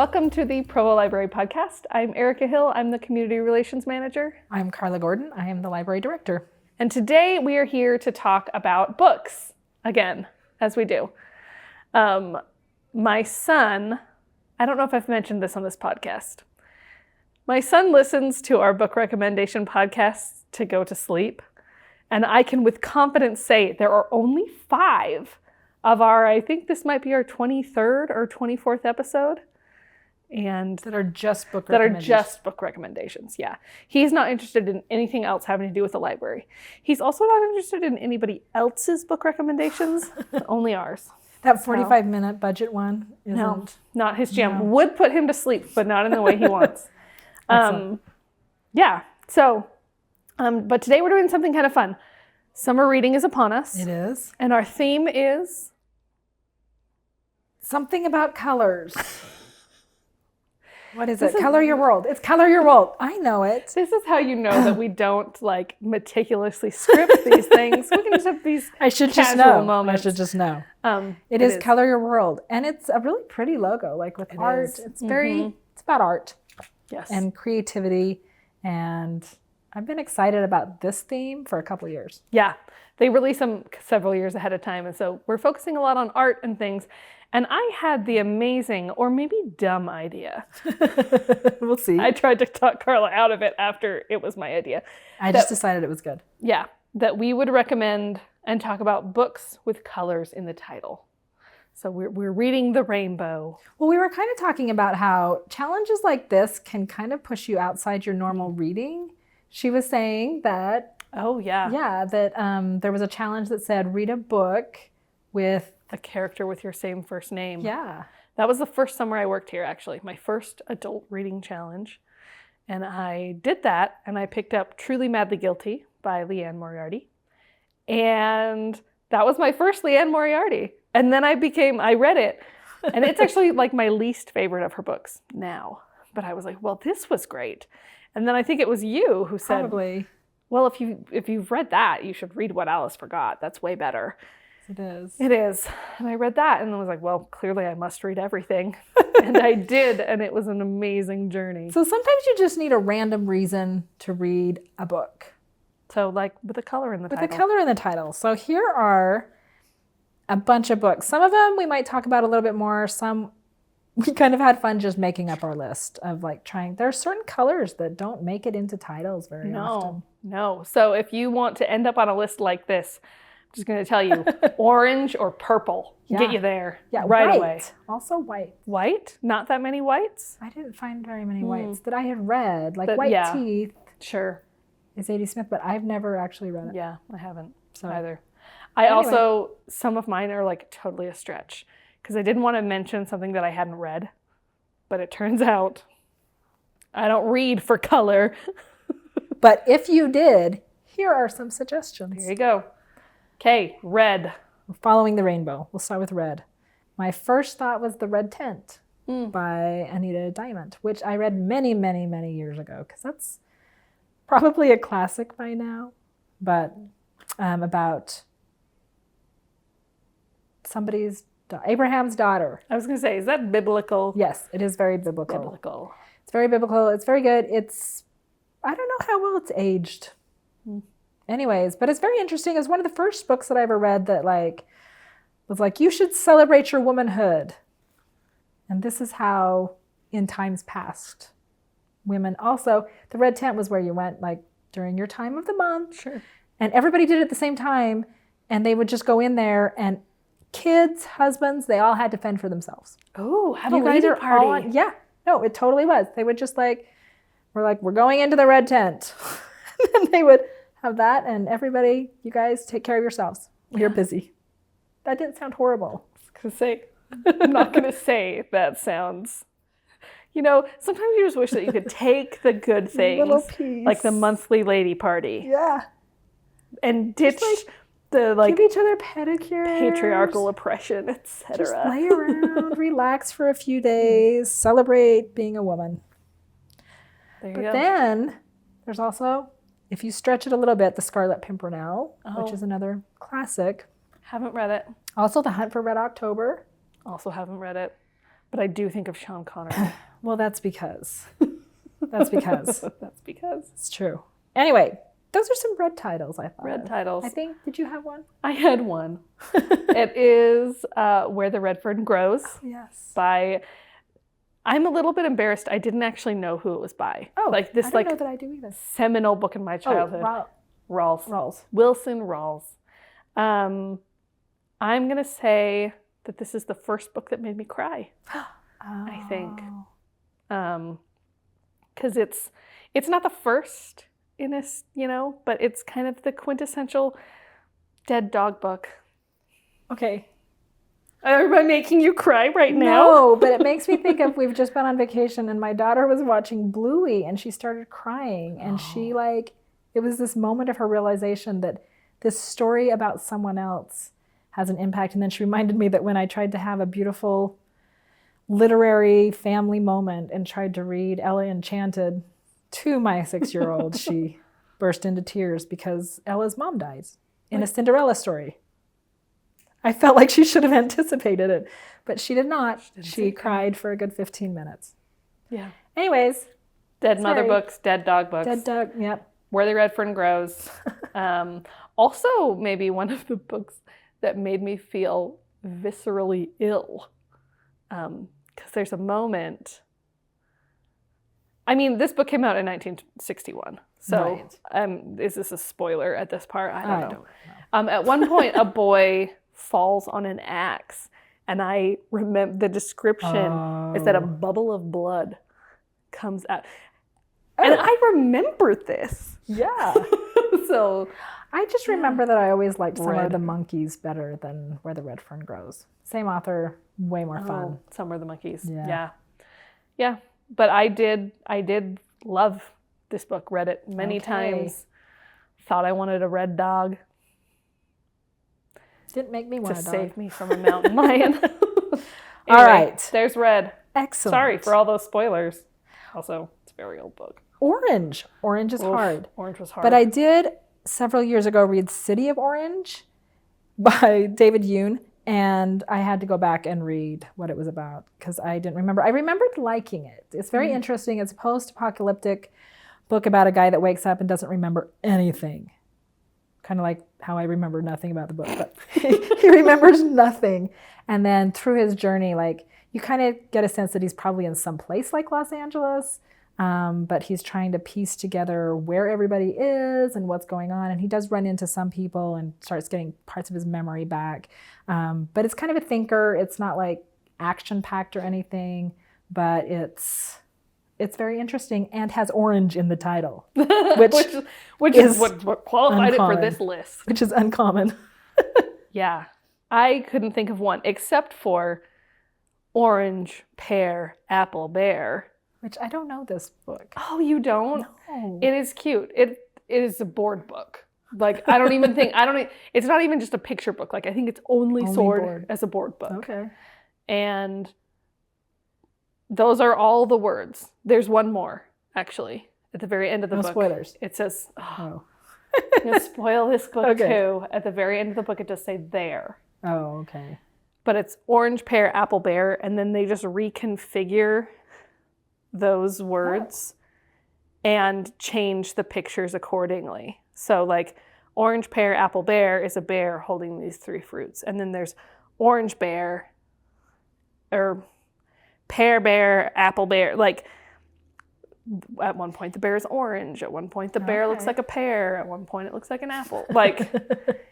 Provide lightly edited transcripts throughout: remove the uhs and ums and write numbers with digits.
Welcome to the Provo Library Podcast. I'm Erika Hill. I'm the Community Relations Manager. I'm Carla Gordon. I am the Library Director. And today we are here to talk about books, again, as we do. My son, I don't know if I've mentioned this on this podcast. My son listens to our book recommendation podcasts to go to sleep. And I can with confidence say there are only 5 of our, I think this might be our 23rd or 24th episode. And that are just book recommendations. Yeah. He's not interested in anything else having to do with the library. He's also not interested in anybody else's book recommendations, only ours. That 45-minute budget one isn't... No, not his jam. No. Would put him to sleep, but not in the way he wants. Yeah. So, but today we're doing something kind of fun. Summer reading is upon us. It is. And our theme is... something about colors. What is it? Color Your World. It's Color Your World. I know it. This is how you know that we don't like meticulously script these things. We can just have these I should just know. It is Color Your World. And it's a really pretty logo, like with art. It's very, it's about art. Yes. And creativity. And I've been excited about this theme for a couple of years. Yeah. They release them several years ahead of time. And so we're focusing a lot on art and things. And I had the amazing, or maybe dumb idea. We'll see. I tried to talk Carla out of it after it was my idea. I just decided it was good. Yeah, that we would recommend and talk about books with colors in the title. So we're reading the rainbow. Well, we were kind of talking about how challenges like this can kind of push you outside your normal reading. She was saying that... Oh, yeah. Yeah, that there was a challenge that said, read a book with... a character with your same first name. Yeah. That was the first summer I worked here, actually. My first adult reading challenge. And I did that, and I picked up Truly Madly Guilty by Liane Moriarty. And that was my first Liane Moriarty. And then I read it. And it's actually like my least favorite of her books now. But I was like, well, this was great. And then I think it was you who said, probably, well, if you've read that, you should read What Alice Forgot. That's way better. It is. It is. And I read that and I was like, well, clearly I must read everything. And I did, and it was an amazing journey. So sometimes you just need a random reason to read a book. So like with a color in the title. With a color in the title. So here are a bunch of books. Some of them we might talk about a little bit more. Some we kind of had fun just making up our list of like trying. There are certain colors that don't make it into titles very often. No. So if you want to end up on a list like this, I'm just going to tell you, orange or purple, get you there right away. Also white. White? Not that many whites? I didn't find very many whites that I had read. Like White Teeth. Sure. Is A.D. Smith, but I've never actually read it. Yeah, I haven't either. Also, some of mine are like totally a stretch because I didn't want to mention something that I hadn't read, but it turns out I don't read for color. But if you did, here are some suggestions. There you go. Okay, red. We're following the rainbow. We'll start with red. My first thought was The Red Tent by Anita Diamond, which I read many, many, many years ago because that's probably a classic by now, but about Abraham's daughter. I was going to say, is that biblical? Yes, it is very biblical. It's very biblical. It's very good. I don't know how well it's aged. Anyways, but it's very interesting. It's one of the first books that I ever read that was like, you should celebrate your womanhood. And this is how, in times past, women also, the Red Tent was where you went like during your time of the month. Sure. And everybody did it at the same time. And they would just go in there and kids, husbands, they all had to fend for themselves. Oh, have a lady party. Yeah. No, it totally was. They would just we're going into the Red Tent. And then they would have that, and everybody, you guys take care of yourselves. You're busy. That didn't sound horrible. I'm not going to say that sounds... sometimes you just wish that you could take the good things, like the monthly lady party. Yeah. And ditch the give each other pedicures, patriarchal oppression, etc. Just lay around, relax for a few days, celebrate being a woman. There you go. Then there's also... if you stretch it a little bit, The Scarlet Pimpernel, which is another classic. Haven't read it. Also, The Hunt for Red October. Also haven't read it. But I do think of Sean Connery. Well, that's because. That's because. That's because. It's true. Anyway, those are some red titles, I thought. Red titles. I think, did you have one? I had one. It is Where the Red Fern Grows. Oh, yes. By, I'm a little bit embarrassed. I didn't actually know who it was by. Oh, like this, I don't know that I do either. Seminal book in my childhood. Rawls. Wilson Rawls. I'm going to say that this is the first book that made me cry. I think. Because it's not the first in this, but it's kind of the quintessential dead dog book. Okay. Am I making you cry right now? No, but it makes me think of, we've just been on vacation and my daughter was watching Bluey and she started crying and she it was this moment of her realization that this story about someone else has an impact. And then she reminded me that when I tried to have a beautiful literary family moment and tried to read Ella Enchanted to my 6-year-old, she burst into tears because Ella's mom dies in a Cinderella story. I felt like she should have anticipated it, but she did not. She cried for a good 15 minutes. Yeah. Anyways. Dead mother books, dead dog books. Dead dog, yep. Where the Red Fern Grows. Also, maybe one of the books that made me feel viscerally ill. Because there's a moment. I mean, this book came out in 1961. So is this a spoiler at this part? I don't know. At one point, a boy falls on an axe. And I remember the description is that a bubble of blood comes out. And I remember this. Yeah. So I just remember that I always liked Somewhere the Monkeys better than Where the Red Fern Grows. Same author, way more fun. Somewhere the Monkeys. Yeah. Yeah. But I did love this book, read it many times. Thought I wanted a red dog. Didn't make me want to a dog. save me from a mountain lion. Anyway, all right. There's Red. Excellent. Sorry for all those spoilers. Also, it's a very old book. Orange. Orange is hard. Orange was hard. But I did several years ago read City of Orange by David Yoon, and I had to go back and read what it was about because I didn't remember. I remembered liking it. It's very interesting. It's a post-apocalyptic book about a guy that wakes up and doesn't remember anything. Kind of like how I remember nothing about the book, but he remembers nothing. And then through his journey, you kind of get a sense that he's probably in some place like Los Angeles, but he's trying to piece together where everybody is and what's going on. And he does run into some people and starts getting parts of his memory back. But it's kind of a thinker. It's not action-packed or anything, but it's very interesting and has orange in the title, which is what qualified uncommon, it for this list. Which is uncommon. Yeah. I couldn't think of one except for Orange, Pear, Apple, Bear. Which I don't know this book. Oh, you don't? No. It is cute. It is a board book. I don't even think, it's not even just a picture book. I think it's only sold as a board book. Okay. And those are all the words. There's one more, actually, at the very end of the book. No spoilers. It says, I'm going to spoil this book too. At the very end of the book, it does say there. Oh, okay. But it's Orange, Pear, Apple, Bear, and then they just reconfigure those words and change the pictures accordingly. So Orange, Pear, Apple, Bear is a bear holding these 3 fruits. And then there's Orange Bear, or Pear Bear, Apple Bear. At one point the bear is orange. At one point the bear looks like a pear. At one point it looks like an apple.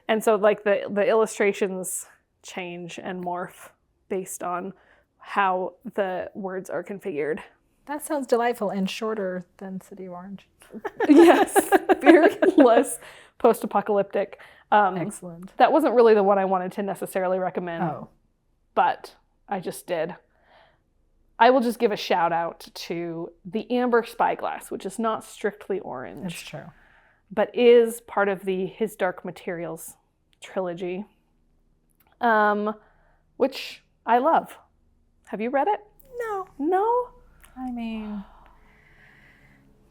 And so the illustrations change and morph based on how the words are configured. That sounds delightful and shorter than City of Orange. Yes, very less post-apocalyptic. Excellent. That wasn't really the one I wanted to necessarily recommend, but I just did. I will just give a shout out to the Amber Spyglass, which is not strictly orange. That's true. But is part of the His Dark Materials trilogy, which I love. Have you read it? No? I mean,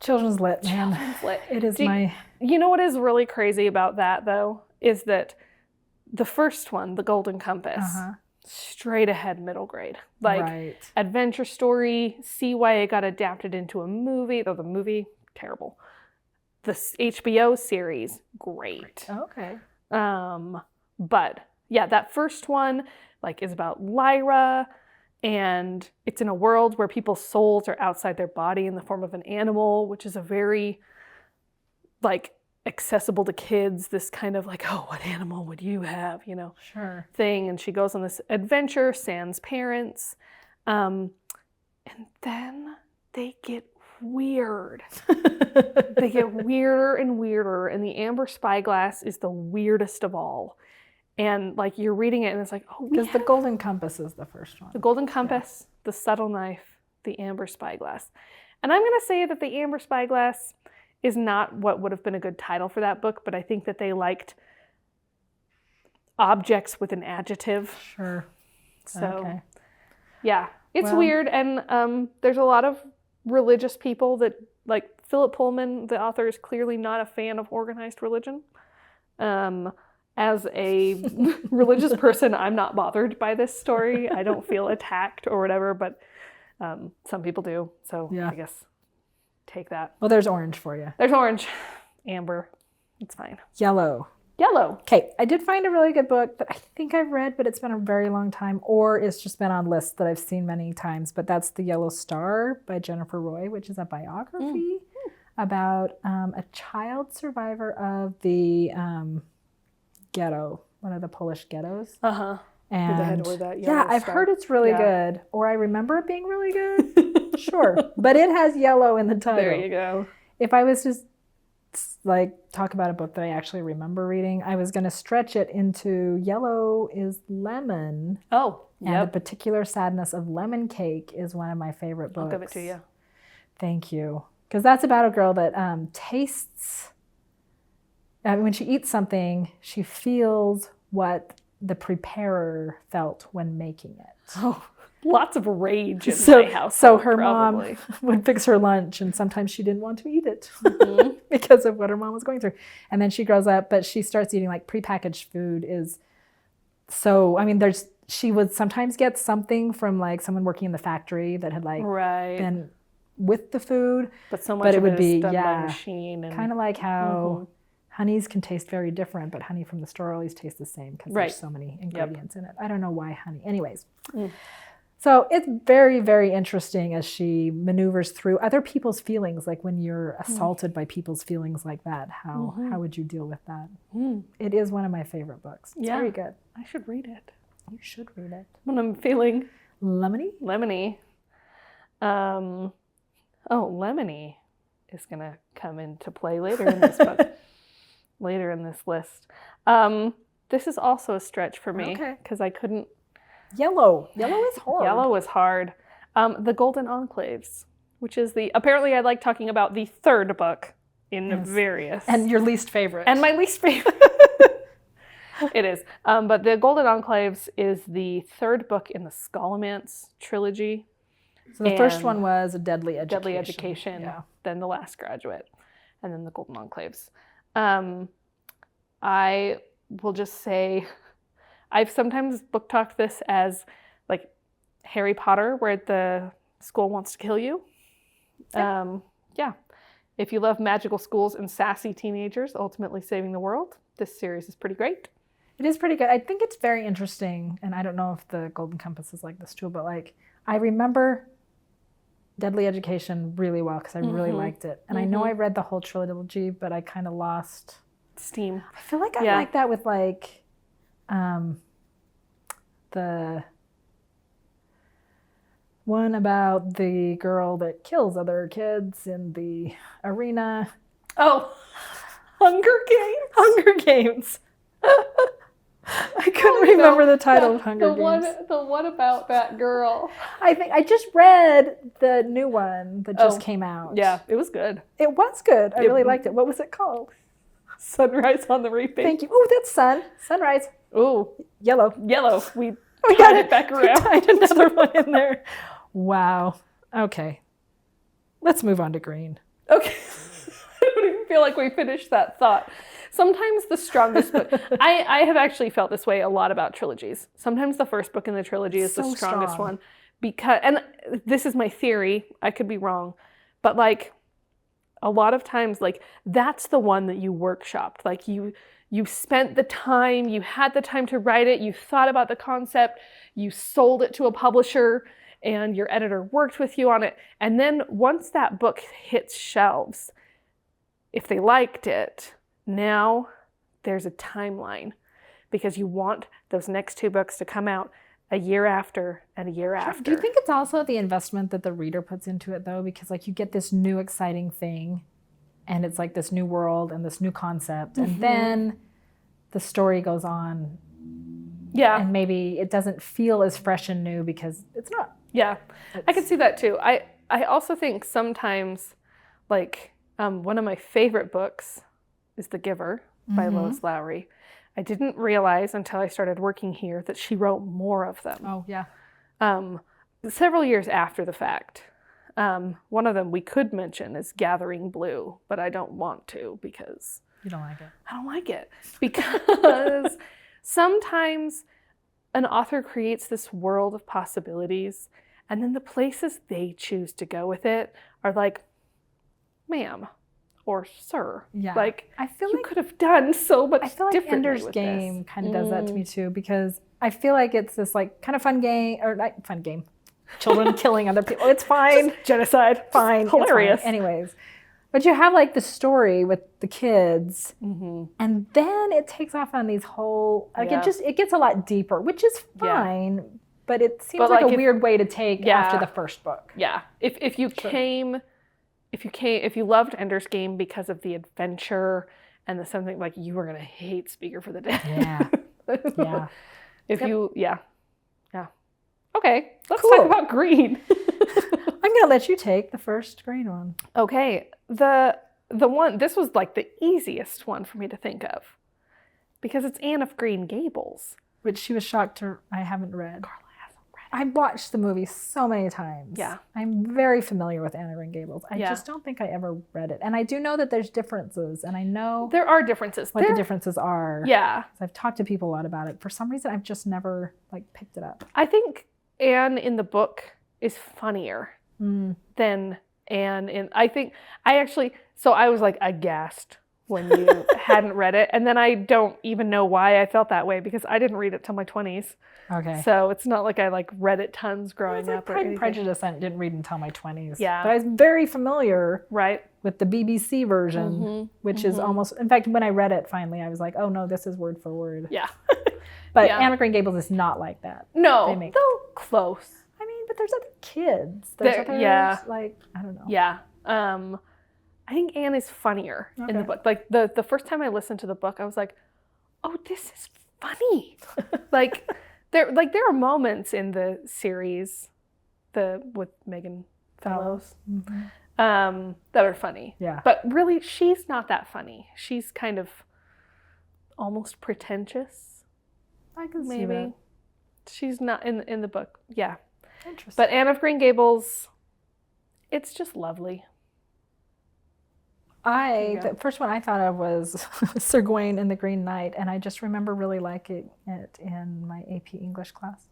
children's lit, man. Children's lit. It is You know what is really crazy about that, though, is that the first one, The Golden Compass, straight ahead middle grade. Like, Right. adventure story, see why it got adapted into a movie, though the movie, terrible. The HBO series, great. Okay. But yeah, that first one, like, is about Lyra, and it's in a world where people's souls are outside their body in the form of an animal, which is a very, like, accessible to kids, this kind of like, oh, what animal would you have, you know, Sure. thing. And she goes on this adventure, sans parents. And then they get weird. They get weirder and weirder. And the Amber Spyglass is the weirdest of all. And like, you're reading it and it's like, oh, Because the Golden Compass is the first one. The Golden Compass, the Subtle Knife, the Amber Spyglass. And I'm going to say that the Amber Spyglass is not what would have been a good title for that book, but I think that they liked objects with an adjective. Sure. So, Okay. yeah, it's Well- weird. And there's a lot of religious people that, like, Philip Pullman, the author, is clearly not a fan of organized religion. As a religious person, I'm not bothered by this story. I don't feel attacked or whatever, but some people do. So Yeah. I guess take that. Well, there's orange for you. There's orange, amber. It's fine. Yellow. Yellow. Okay, I did find a really good book that I think I've read, but it's been a very long time, or it's just been on lists that I've seen many times. But that's The Yellow Star by Jennifer Roy, which is a biography about a child survivor of the ghetto, one of the Polish ghettos. Uh-huh. And they had to wear that yeah, yellow I've star. heard it's really good, or I remember it being really good. Sure, but it has yellow in the title. There you go. If I was just like talk about a book that I actually remember reading, I was going to stretch it into Yellow is Lemon. Oh, And yep. The Particular Sadness of Lemon Cake is one of my favorite books. I'll give it to you. Thank you. Because that's about a girl that tastes, when she eats something, she feels what the preparer felt when making it. Oh, lots of rage in my house. So her probably. mom would fix her lunch, and sometimes she didn't want to eat it because of what her mom was going through. And then she grows up, but she starts eating like prepackaged food. She would sometimes get something from like someone working in the factory that had like been with the food, but so much it of would it be is done by machine. And kind of like how honeys can taste very different, but honey from the store always tastes the same because there's so many ingredients in it. I don't know why honey. Anyways. So it's very, very interesting as she maneuvers through other people's feelings, like when you're assaulted by people's feelings like that, how would you deal with that? It is one of my favorite books. It's very good. I should read it. You should read it. When I'm feeling Lemony? lemony. Lemony is going to come into play later in this book, later in this list. This is also a stretch for me because I couldn't. Yellow. Yellow is hard. Yellow is hard. The Golden Enclaves, which is apparently I like talking about the third book in various. And your least favorite. And my least favorite. It is. But the Golden Enclaves is the third book in the Scholomance trilogy. So the first one was A Deadly Education. Deadly Education, then The Last Graduate, and then the Golden Enclaves. I will just say, I've sometimes book talked this as like Harry Potter, where the school wants to kill you. If you love magical schools and sassy teenagers ultimately saving the world, this series is pretty great. It is pretty good. I think it's very interesting, and I don't know if the Golden Compass is like this too, but like I remember Deadly Education really well because I really liked it. And I know I read the whole trilogy, but I kind of lost steam. I feel like I'm like that with like the one about the girl that kills other kids in the arena. Oh, Hunger Games? Hunger Games. I couldn't remember the title of Hunger Games. The one about that girl. I think I just read the new one that just came out. Yeah, it was good. It was good. I really liked it. What was it called? Sunrise on the Reaping. Thank you. Oh, that's sunrise. Oh, Yellow. We got it back around. We tied another one in there. Wow. Okay. Let's move on to green. Okay. I don't even feel like we finished that thought. Sometimes the strongest book, I have actually felt this way a lot about trilogies. Sometimes the first book in the trilogy is the strongest one because, and this is my theory, I could be wrong, but like a lot of times, like that's the one that you workshopped. Like you spent the time, you had the time to write it, you thought about the concept, you sold it to a publisher, and your editor worked with you on it. And then once that book hits shelves, if they liked it, now there's a timeline because you want those next 2 books to come out a year after and a year after. Do you think it's also the investment that the reader puts into it though? Because like you get this new exciting thing and it's like this new world and this new concept and then the story goes on. Yeah. And maybe it doesn't feel as fresh and new because it's not. Yeah. I can see that too. I also think sometimes like one of my favorite books is The Giver by Lois Lowry. I didn't realize until I started working here that she wrote more of them. Oh, yeah. Several years after the fact. One of them we could mention is Gathering Blue, but I don't want to because... You don't like it? I don't like it. Because sometimes an author creates this world of possibilities, and then the places they choose to go with it are like, ma'am, or sir. Yeah. Like, I feel you could have done so much I feel like differently Ender's with Game this. kind of does that to me too, because I feel like it's this like kind of fun game, or not fun game. Children killing other people. It's fine. Just genocide. Fine. It's hilarious. It's fine. Anyways. But you have like the story with the kids, and then it takes off on these whole, like it gets a lot deeper, which is fine, but it seems like a weird way to take after the first book. Yeah. If you loved Ender's Game because of the adventure and the something, like you were going to hate Speaker for the Dead. Yeah. Yeah. Yeah. Okay. Let's talk about green. I'm going to let you take the first green one. Okay. The one, this was like the easiest one for me to think of because it's Anne of Green Gables. Which she was shocked I haven't read. Carla hasn't read it. I watched the movie so many times. Yeah. I'm very familiar with Anne of Green Gables. I just don't think I ever read it. And I do know that there's differences, and I know there are differences. What the differences are. Yeah. I've talked to people a lot about it. For some reason, I've just never like picked it up. I think Anne in the book is funnier than Anne in, so I was like aghast when you hadn't read it. And then I don't even know why I felt that way because I didn't read it till my 20s. Okay. So it's not like I like read it tons growing up. Pride and Prejudice I didn't read until my 20s. Yeah. But I was very familiar right with the BBC version, which is almost, in fact, when I read it finally, I was like, oh no, this is word for word. Yeah. But Anne of Green Gables is not like that. No, though close. I mean, but there's other kids. There's others, like, I don't know. Yeah. I think Anne is funnier in the book. Like the first time I listened to the book, I was like, oh, this is funny. There are moments in the series, with Megan Fellows, that are funny. Yeah. But really, she's not that funny. She's kind of almost pretentious. I can see that. She's not in the book. Yeah. Interesting. But Anne of Green Gables, it's just lovely. The first one I thought of was Sir Gawain and the Green Knight, and I just remember really liking it in my AP English class.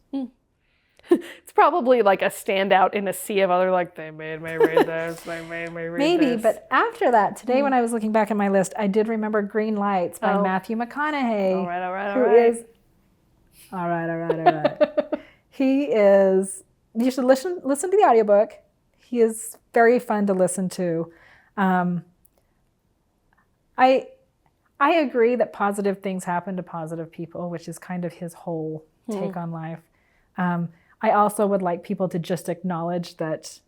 It's probably like a standout in a sea of other, like, they made me read this, they made me read Maybe, this. But after that, today when I was looking back at my list, I did remember Green Lights by Matthew McConaughey. All right. He is, you should listen to the audiobook. He is very fun to listen to. I agree that positive things happen to positive people, which is kind of his whole take on life. I also would like people to just acknowledge that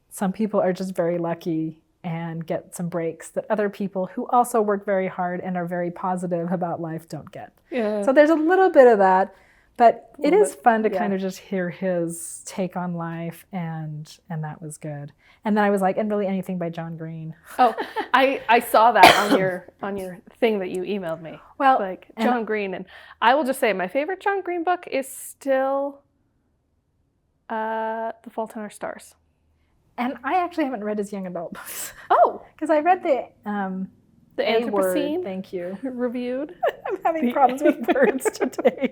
some people are just very lucky and get some breaks that other people who also work very hard and are very positive about life don't get. Yeah. So there's a little bit of that, but it is fun to kind of just hear his take on life, and that was good. And then I was like, and really anything by John Green. Oh, I saw that on your thing that you emailed me. Well, like John Green, and I will just say my favorite John Green book is still The Fault in Our Stars. And I actually haven't read his young adult books. Oh, because I read the The A word, Anthropocene. thank you. Reviewed. I'm having problems with words today.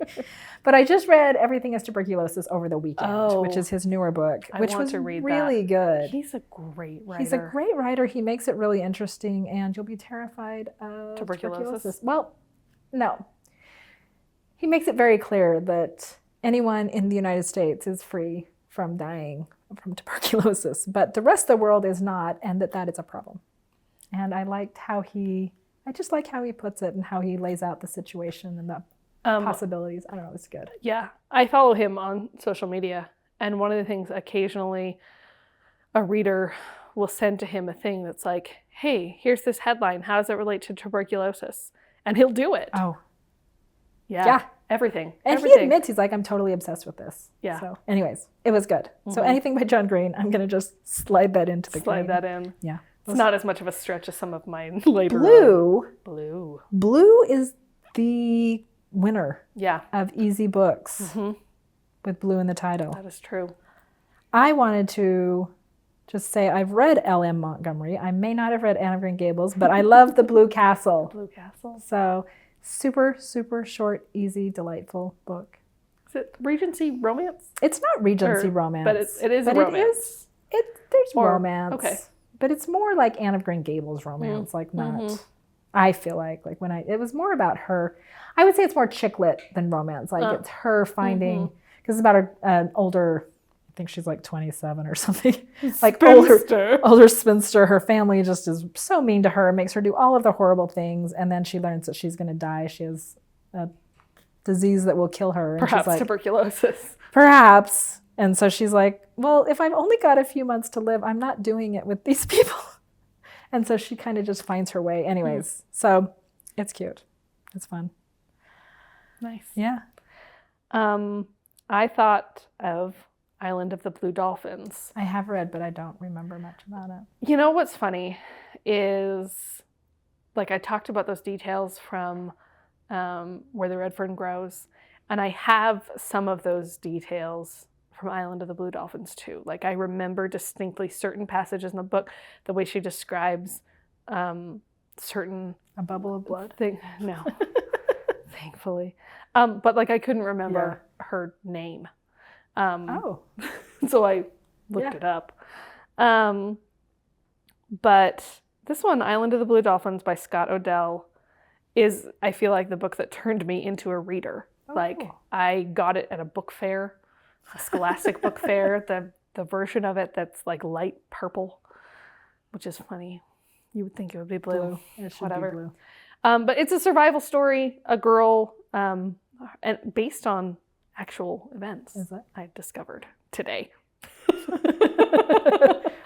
But I just read Everything is Tuberculosis over the weekend, which is his newer book, which was really good. He's a great writer. He's a great writer. He makes it really interesting, and you'll be terrified of tuberculosis. Well, no. He makes it very clear that anyone in the United States is free from dying from tuberculosis, but the rest of the world is not, and that is a problem. And I just like how he puts it and how he lays out the situation and the possibilities. I don't know, it's good. Yeah, I follow him on social media, and one of the things occasionally a reader will send to him a thing that's like, hey, here's this headline. How does it relate to tuberculosis? And he'll do it. Oh. Yeah. Everything. And he admits, he's like, I'm totally obsessed with this. Yeah. So anyways, it was good. So anything by John Green, I'm going to just slide that into the Slide that in. Yeah. It's not as much of a stretch as some of mine later Blue. Blue is the winner of Easy Books with Blue in the title. That is true. I wanted to just say I've read L.M. Montgomery. I may not have read Anne of Green Gables, but I love The Blue Castle. Blue Castle. So super, super short, easy, delightful book. Is it Regency romance? It's not Regency romance. But it is romance. There's romance. Okay. But it's more like Anne of Green Gables romance, like not, I feel like it was more about her. I would say it's more chick lit than romance. Like it's her finding, because it's about an older, I think she's like 27 or something, like older spinster. Her family just is so mean to her, makes her do all of the horrible things. And then she learns that she's going to die. She has a disease that will kill her. And perhaps she's like, tuberculosis. Perhaps. And so she's like, well, if I've only got a few months to live, I'm not doing it with these people. And so she kind of just finds her way anyways. So it's cute. It's fun. Nice. Yeah. I thought of Island of the Blue Dolphins. I have read, but I don't remember much about it. You know what's funny is, like, I talked about those details from Where the Red Fern Grows, and I have some of those details from Island of the Blue Dolphins too. Like, I remember distinctly certain passages in the book, the way she describes certain... A bubble of blood? No, thankfully. But like, I couldn't remember her name. So I looked it up. But this one, Island of the Blue Dolphins by Scott Odell, is, I feel like, the book that turned me into a reader. Like, I got it at a book fair, a Scholastic book fair, the version of it that's like light purple, which is funny. You would think it would be blue. It should whatever. be blue. But it's a survival story, a girl, and based on actual events. Is it? I discovered today.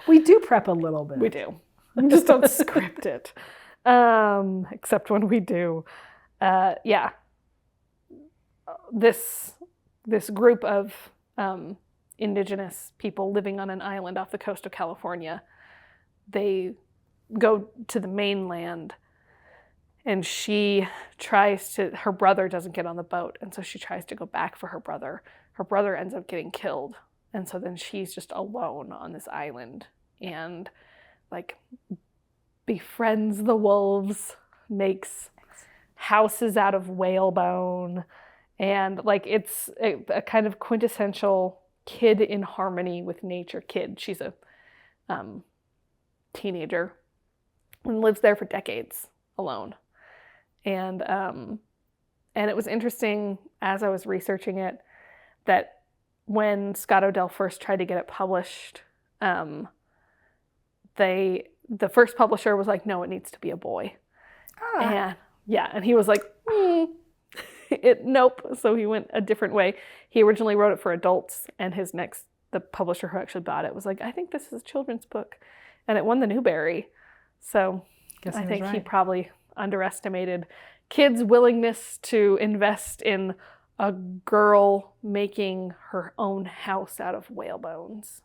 We do prep a little bit. We do. We just don't script it. Except when we do. This group of indigenous people living on an island off the coast of California, they go to the mainland, and her brother doesn't get on the boat, and so she tries to go back for her brother. Her brother ends up getting killed, and so then she's just alone on this island, and like befriends the wolves, makes houses out of whalebone, and like it's a kind of quintessential kid in harmony with nature kid. She's a teenager and lives there for decades alone. And it was interesting as I was researching it that when Scott Odell first tried to get it published, the first publisher was like, no, it needs to be a boy. And he was like, nope. So he went a different way. He originally wrote it for adults, and the publisher who actually bought it was like, I think this is a children's book. And it won the Newbery. So I think he probably underestimated kids' willingness to invest in a girl making her own house out of whale bones.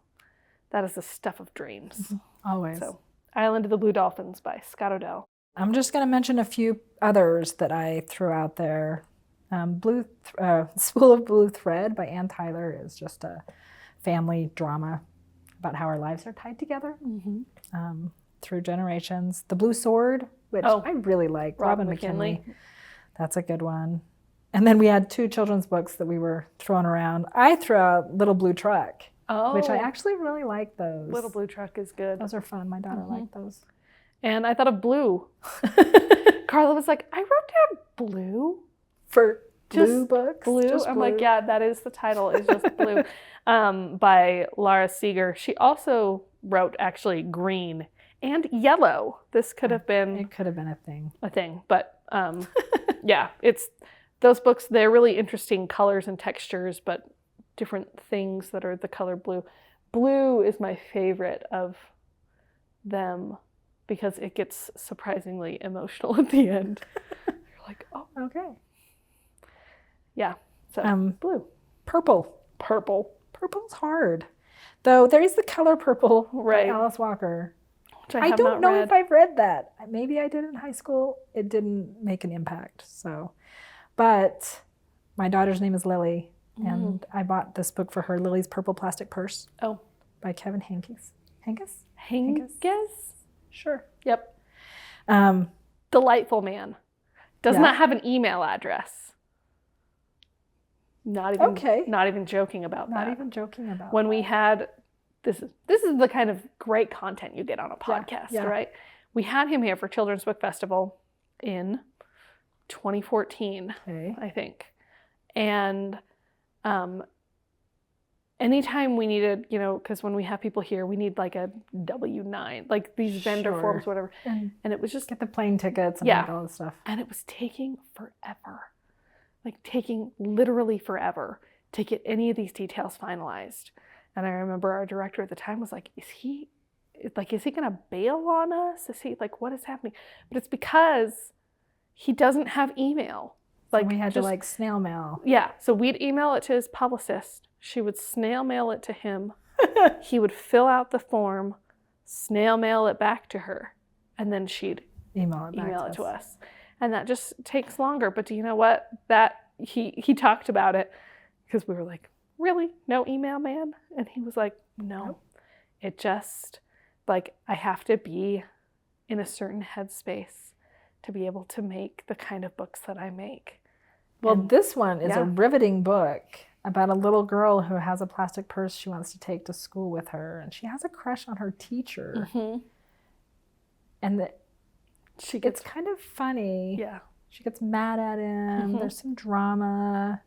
That is the stuff of dreams. Always. So, Island of the Blue Dolphins by Scott Odell. I'm just going to mention a few others that I threw out there. Spool of Blue Thread by Ann Tyler is just a family drama about how our lives are tied together through generations. The Blue Sword which I really like. Robin McKinley. That's a good one. And then we had 2 children's books that we were throwing around. I threw out Little Blue Truck, which I actually really like those. Little Blue Truck is good. Those are fun. My daughter liked those. And I thought of Blue. Carla was like, I wrote down Blue. For blue books? Blue? Just I'm blue. like, yeah, that is the title. It's just Blue. By Lara Seeger. She also wrote actually Green and Yellow. This could have been... It could have been a thing. But yeah, it's... Those books, they're really interesting colors and textures, but different things that are the color blue. Blue is my favorite of them because it gets surprisingly emotional at the end. You're like, oh. Okay. Yeah. So blue. Purple. Purple's hard. Though there is the color Purple by Alice Walker. Which I don't know if I've read that. Maybe I did in high school. It didn't make an impact. So, but my daughter's name is Lily, and I bought this book for her, Lily's Purple Plastic Purse. Oh. By Kevin Hankes. Hankes? Sure. Yep. Delightful man. Does not have an email address. Not even joking about that. Not even joking about when we had this is the kind of great content you get on a podcast, right? We had him here for Children's Book Festival in 2014, I think. And anytime we needed, because when we have people here, we need like a W-9, like these vendor forms, whatever. And it was just... Get the plane tickets and all this stuff. And it was taking forever. Like taking literally forever to get any of these details finalized. And I remember our director at the time was like, is he going to bail on us? Is he like, what is happening? But it's because he doesn't have email. Like, so we had to snail mail. Yeah. So we'd email it to his publicist. She would snail mail it to him. He would fill out the form, snail mail it back to her, and then she'd email it to us. And that just takes longer. But do you know what? That he talked about it because we were like, really? No email, man? And he was like, no. It just, like, I have to be in a certain headspace to be able to make the kind of books that I make. Well, this one is a riveting book about a little girl who has a plastic purse she wants to take to school with her. And she has a crush on her teacher. And it's kind of funny. Yeah. She gets mad at him. There's some drama.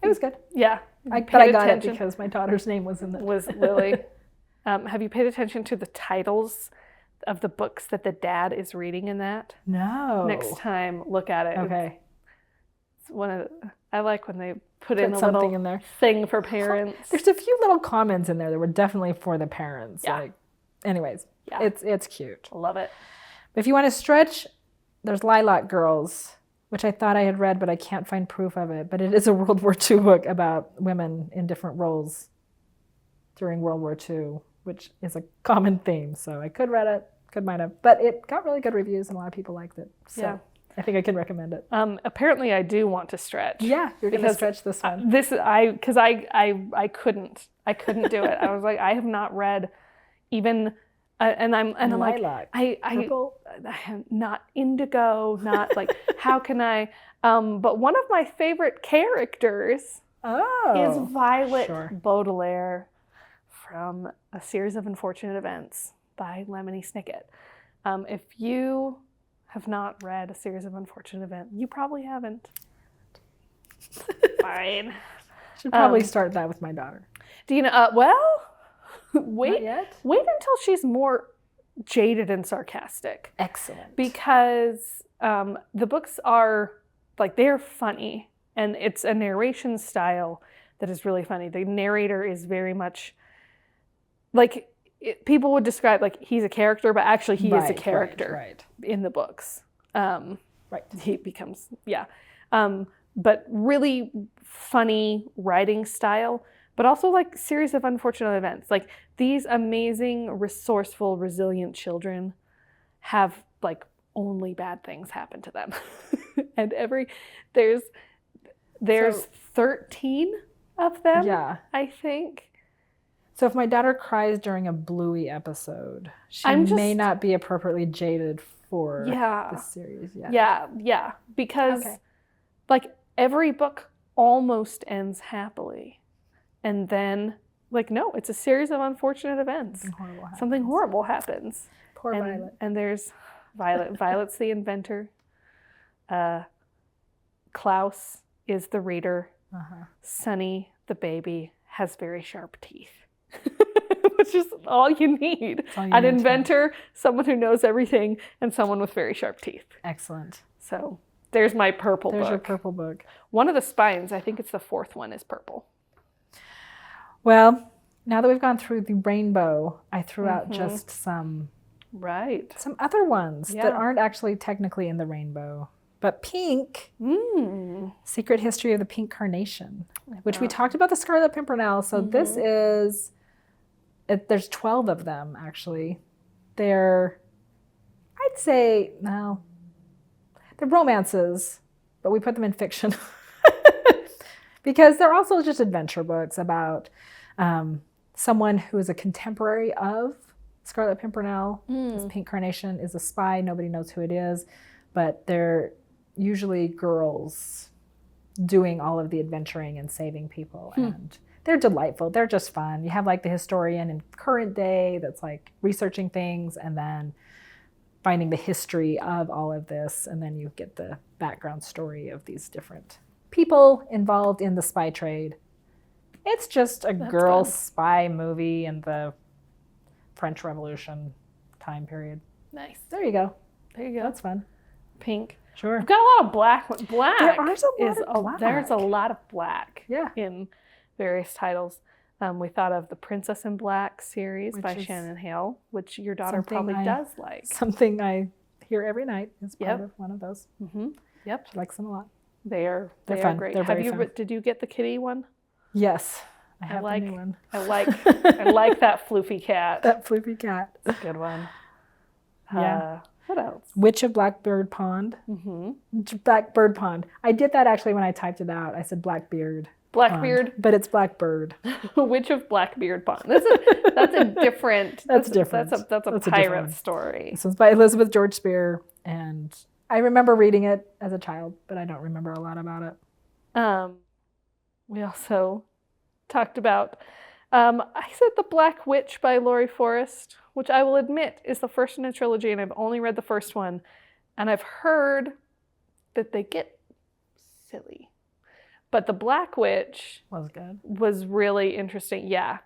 It was good. Yeah. But I got it because my daughter's name was in was Lily. Have you paid attention to the titles of the books that the dad is reading in that? No. Next time, look at it. Okay. It's I like when they put in a little in there. Thing for parents. There's a few little comments in there that were definitely for the parents. Yeah. Anyways, it's cute. Love it. If you want to stretch, there's Lilac Girls, which I thought I had read, but I can't find proof of it. But it is a World War II book about women in different roles during World War II, which is a common theme. So I could read it, might have. But it got really good reviews and a lot of people liked it. So I think I can recommend it. Apparently I do want to stretch. Yeah, you're going to stretch this one. Because I couldn't do it. I was like, I have not read even... I'm Lilac, purple. I not indigo, not like how can I? But one of my favorite characters is Violet Baudelaire from A Series of Unfortunate Events by Lemony Snicket. If you have not read A Series of Unfortunate Events, you probably haven't. Fine. Should probably start that with my daughter. Do you know? Wait until she's more jaded and sarcastic. Excellent. Because the books are, like, they're funny. And it's a narration style that is really funny. The narrator is very much, like, people would describe, like, he's a character, but actually he is a character in the books. He becomes, but really funny writing style. But also, like, Series of Unfortunate Events. Like, these amazing, resourceful, resilient children have, like, only bad things happen to them. And there's 13 of them, I think. So if my daughter cries during a Bluey episode, she may not be appropriately jaded for this series yet. Yeah. Because like every book almost ends happily. And then no, it's a series of unfortunate events. Something horrible happens. Poor Violet. And there's Violet. Violet's the inventor. Klaus is the reader. Sunny, the baby, has very sharp teeth. Which is all you need. An inventor, someone who knows everything, and someone with very sharp teeth. Excellent. So there's my purple book. There's your purple book. One of the spines, I think it's the fourth one, is purple. Well, now that we've gone through the rainbow, I threw out just some other ones that aren't actually technically in the rainbow. But pink, Secret History of the Pink Carnation, which we talked about the Scarlet Pimpernel. So this is, there's 12 of them, actually. They're, I'd say, no, they're romances, but we put them in fiction. Because they're also just adventure books about someone who is a contemporary of Scarlet Pimpernel. This Pink Carnation is a spy. Nobody knows who it is, but they're usually girls doing all of the adventuring and saving people. And they're delightful. They're just fun. You have like the historian in current day that's like researching things and then finding the history of all of this. And then you get the background story of these different people involved in the spy trade. It's just a girl spy movie in the French Revolution time period. Nice. There you go. That's fun. Pink. Sure. We've got a lot of black. Black. There's a lot of black. Yeah. In various titles. We thought of the Princess in Black series by Shannon Hale, which your daughter probably does like. Something I hear every night is part of one of those. Yep. She likes them a lot. They're fun. Great. They're very fun. Did you get the kitty one? Yes. I have the new one. I like that floofy cat. That floofy cat. It's a good one. Yeah. What else? Witch of Blackbird Pond. Blackbird Pond. I did that actually when I typed it out. I said Blackbeard. Blackbeard. But it's Blackbird. Witch of Blackbeard Pond. That's a different. That's different. That's a pirate story. This one's by Elizabeth George Spear, and I remember reading it as a child, but I don't remember a lot about it. We also talked about, I said The Black Witch by Laurie Forrest, which I will admit is the first in a trilogy, and I've only read the first one. And I've heard that they get silly. But The Black Witch was really interesting. Yeah.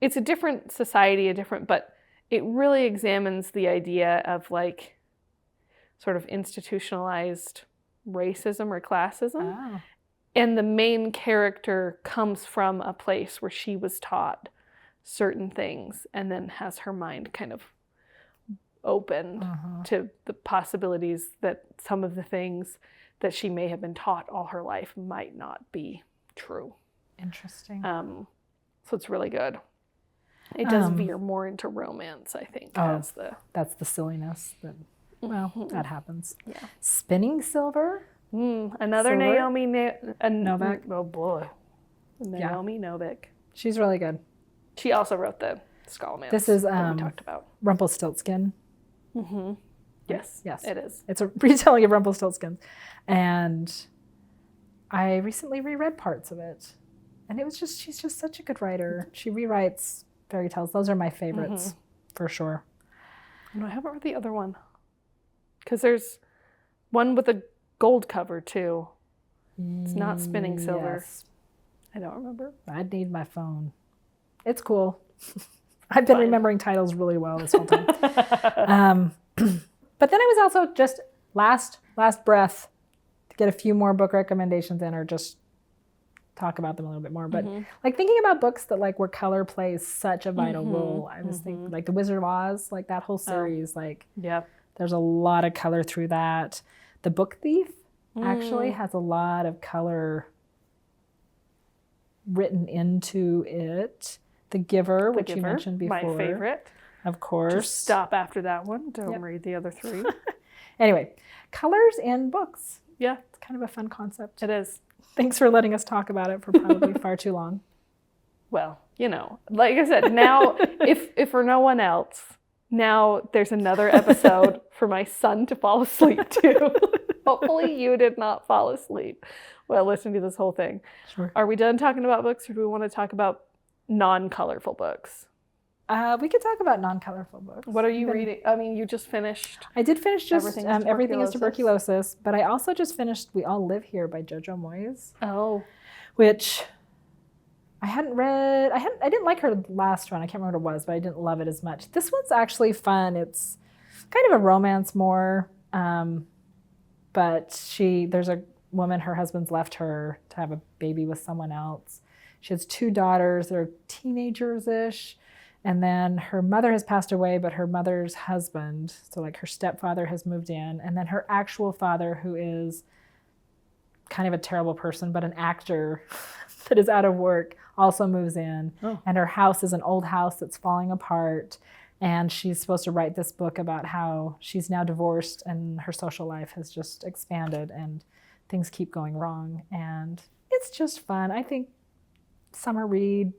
It's a different society, but it really examines the idea of like sort of institutionalized racism or classism. Oh. And the main character comes from a place where she was taught certain things and then has her mind kind of opened to the possibilities that some of the things that she may have been taught all her life might not be true. Interesting. So it's really good. It does veer more into romance, I think. That's the silliness. That happens. Yeah. Spinning Silver. Another Naomi Novik. Oh boy. Naomi Novik. She's really good. She also wrote the Skullman. This is we talked about. Rumpelstiltskin. Yes, it is. It's a retelling of Rumpelstiltskin. And I recently reread parts of it. And she's just such a good writer. She rewrites fairy tales. Those are my favorites for sure. No, I haven't read the other one. Because there's one with a gold cover too. It's not Spinning Silver. Yes. I don't remember. I'd need my phone. It's cool. I've been remembering titles really well this whole time. But then I was also just last breath to get a few more book recommendations in, or just talk about them a little bit more. But like thinking about books that like where color plays such a vital role. I was thinking like The Wizard of Oz, like that whole series. There's a lot of color through that. The Book Thief actually has a lot of color written into it. The Giver, which you mentioned before. My favorite. Of course. Just stop after that one. Don't read the other three. Anyway, colors in books. Yeah. It's kind of a fun concept. It is. Thanks for letting us talk about it for probably far too long. Well, you know, like I said, now, if for no one else, now there's another episode for my son to fall asleep to. Hopefully you did not fall asleep while listening to this whole thing. Sure. Are we done talking about books, or do we want to talk about non-colorful books? We could talk about non-colorful books. What are you reading? I mean, you just finished. I did finish just Everything is Tuberculosis, but I also just finished We All Live Here by Jojo Moyes. Oh. Which I hadn't read. I didn't like her last one. I can't remember what it was, but I didn't love it as much. This one's actually fun. It's kind of a romance more, but there's a woman, her husband's left her to have a baby with someone else. She has 2 daughters. They're teenagers-ish. And then her mother has passed away, but her mother's husband, so like her stepfather, has moved in. And then her actual father, who is kind of a terrible person, but an actor that is out of work, also moves in. Oh. And her house is an old house that's falling apart. And she's supposed to write this book about how she's now divorced and her social life has just expanded and things keep going wrong. And it's just fun. I think summer read.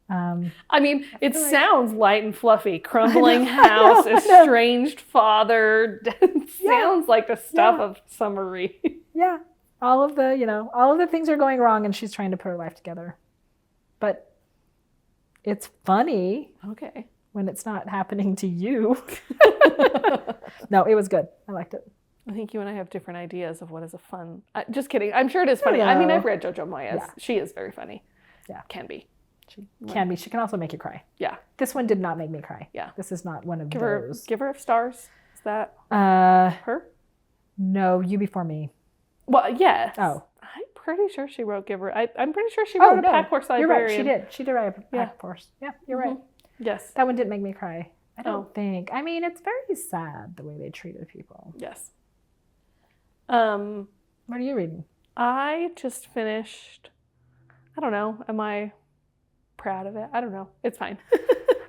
I mean, it sounds light and fluffy. Crumbling house, estranged father. Sounds like the stuff of summer read. Yeah. All of the things are going wrong and she's trying to put her life together. But it's funny. Okay. When it's not happening to you. No, it was good. I liked it. I think you and I have different ideas of what is a fun. Just kidding. I'm sure it is funny. I mean, I've read Jojo Moyes. Yeah. She is very funny. Yeah. Can be. She can be. She can also make you cry. Yeah. This one did not make me cry. Yeah. This is not one of those. Give her stars. Is that her? No, You Before Me. Well, yes. Oh. I'm pretty sure she wrote Give Her. I'm pretty sure she wrote a Pack Horse Librarian. You're right. She did. She did write a Pack Horse. Yeah, you're right. Yes. That one didn't make me cry. I don't think. I mean, it's very sad the way they treated people. Yes. What are you reading? I just finished. I don't know. Am I proud of it? I don't know. It's fine.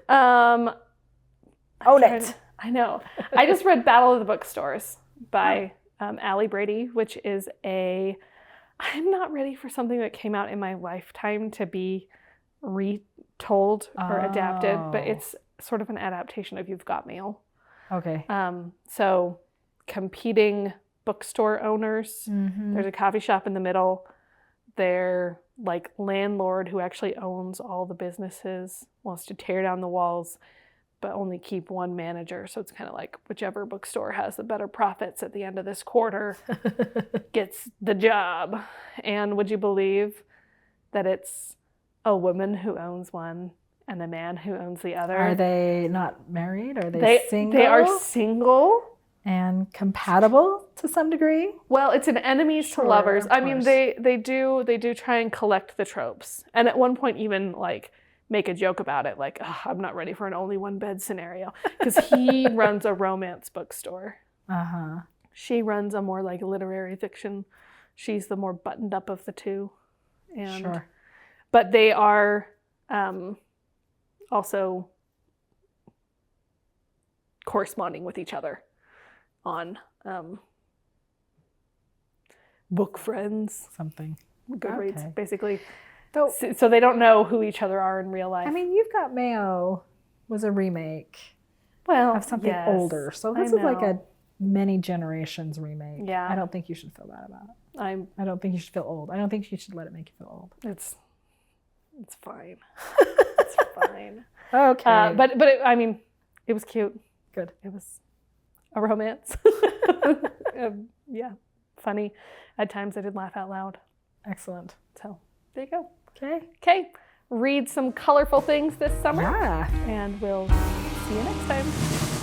Own it. I know. I just read Battle of the Bookstores by Allie Brady, which is I'm not ready for something that came out in my lifetime to be retold or adapted, but it's sort of an adaptation of You've Got Mail. Okay. So competing bookstore owners, there's a coffee shop in the middle. Their like landlord, who actually owns all the businesses, wants to tear down the walls but only keep one manager. So it's kind of like whichever bookstore has the better profits at the end of this quarter gets the job. And would you believe that it's a woman who owns one and a man who owns the other? Are they not married? Are they single? They are single. And compatible to some degree? Well, it's an enemies to lovers. I mean, they do try and collect the tropes. And at one point even like make a joke about it, like, I'm not ready for an only one bed scenario. Because he runs a romance bookstore. Uh-huh. She runs a more like literary fiction. She's the more buttoned up of the two. And, sure. But they are also corresponding with each other on book friends. Something. Goodreads, basically. So they don't know who each other are in real life. I mean, You've Got Mail was a remake of something older. So this is like a many generations remake. Yeah. I don't think you should feel bad about it. I don't think you should feel old. I don't think you should let it make you feel old. It's fine. It's fine. Okay. But I mean, it was cute. Good. It was a romance. Yeah. Funny. At times I did laugh out loud. Excellent. So there you go. Okay. Read some colorful things this summer. Yeah. And we'll see you next time.